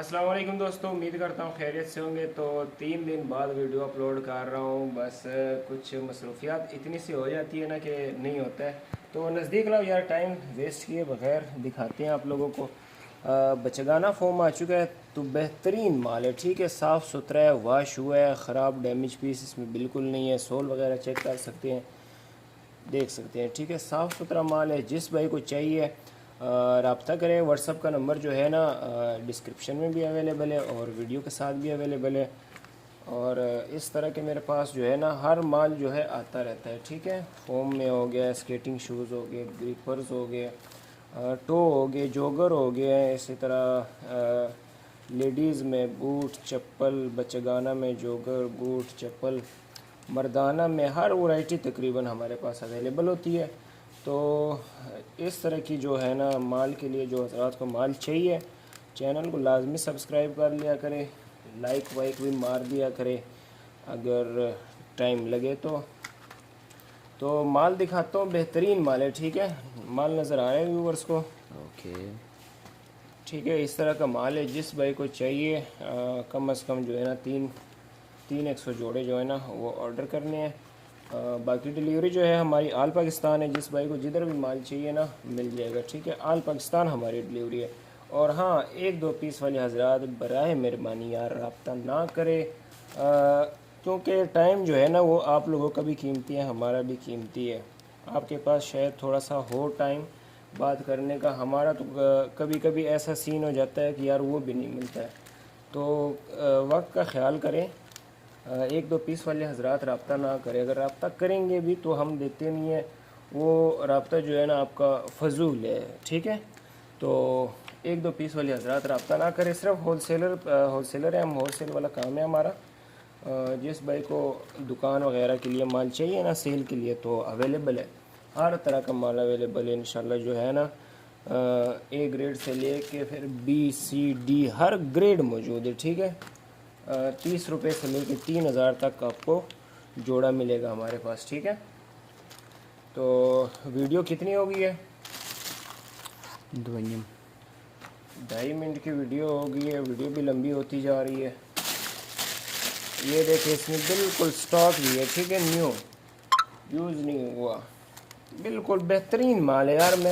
السلام علیکم دوستوں، امید کرتا ہوں خیریت سے ہوں گے۔ تو 3 دن بعد ویڈیو اپلوڈ کر رہا ہوں، بس کچھ مصروفیات اتنی سی ہو جاتی ہے نا کہ نہیں ہوتا ہے، تو نزدیک لاؤ یار، ٹائم ویسٹ کیے بغیر دکھاتے ہیں آپ لوگوں کو۔ بچگانا فوم آ چکا ہے، تو بہترین مال ہے، ٹھیک ہے، صاف ستھرا ہے، واش ہوا ہے، خراب ڈیمیج پیس اس میں بالکل نہیں ہے، سول وغیرہ چیک کر سکتے ہیں، دیکھ سکتے ہیں، ٹھیک ہے، صاف ستھرا مال ہے۔ جس بھائی کو چاہیے رابطہ کریں، واٹس ایپ کا نمبر جو ہے نا ڈسکرپشن میں بھی اویلیبل ہے اور ویڈیو کے ساتھ بھی اویلیبل ہے۔ اور اس طرح کے میرے پاس جو ہے نا ہر مال جو ہے آتا رہتا ہے، ٹھیک ہے، فوم میں ہو گیا، اسکیٹنگ شوز ہو گئے، گریپرز ہو گئے، ٹو ہو گئے، جوگر ہو گئے، اسی طرح لیڈیز میں بوٹ چپل، بچگانہ میں جوگر بوٹ چپل، مردانہ میں ہر ورائٹی تقریباً ہمارے پاس اویلیبل ہوتی ہے۔ تو اس طرح کی جو ہے نا مال کے لیے جو حضرات کو مال چاہیے، چینل کو لازمی سبسکرائب کر لیا کرے، لائک وائک بھی مار دیا کرے اگر ٹائم لگے تو مال دکھاتا ہوں، بہترین مال ہے، ٹھیک ہے، مال نظر آ رہا ہے ویورز کو، اوکے، ٹھیک ہے، اس طرح کا مال ہے۔ جس بھائی کو چاہیے کم از کم جو ہے نا تین 100 جوڑے جو ہے نا وہ آرڈر کرنے ہیں۔ باقی ڈیلیوری جو ہے ہماری آل پاکستان ہے، جس بھائی کو جدھر بھی مال چاہیے نا مل جائے گا، ٹھیک ہے، آل پاکستان ہماری ڈیلیوری ہے۔ اور ہاں، 1-2 پیس والے حضرات براہ مہربانی یار رابطہ نہ کرے، کیونکہ ٹائم جو ہے نا وہ آپ لوگوں کا بھی قیمتی ہے، ہمارا بھی قیمتی ہے۔ آپ کے پاس شاید تھوڑا سا ہو ٹائم بات کرنے کا، ہمارا تو کبھی کبھی ایسا سین ہو جاتا ہے کہ یار وہ بھی نہیں ملتا ہے، تو وقت کا خیال کریں۔ 1-2 پیس والے حضرات رابطہ نہ کریں، اگر رابطہ کریں گے بھی تو ہم دیتے نہیں ہیں، وہ رابطہ جو ہے نا آپ کا فضول ہے، ٹھیک ہے۔ تو 1-2 پیس والے حضرات رابطہ نہ کریں، صرف ہول سیلر ہے ہم، ہول سیل والا کام ہے ہمارا۔ جس بھائی کو دکان وغیرہ کے لیے مال چاہیے نا سیل کے لیے تو اویلیبل ہے، ہر طرح کا مال اویلیبل ہے انشاءاللہ، جو ہے نا اے گریڈ سے لے کے پھر بی سی ڈی ہر گریڈ موجود ہے، ٹھیک ہے۔ 30 روپے سے لے کے 3000 تک آپ کو جوڑا ملے گا ہمارے پاس، ٹھیک ہے۔ تو ویڈیو کتنی ہوگی ہے؟ 2.5 منٹ کی ویڈیو ہو گئی ہے، ویڈیو بھی لمبی ہوتی جا رہی ہے۔ یہ دیکھیں، اس میں بالکل سٹاک بھی ہے، ٹھیک ہے، نیو یوز نہیں ہوا، بالکل بہترین مال ہے یار۔ میں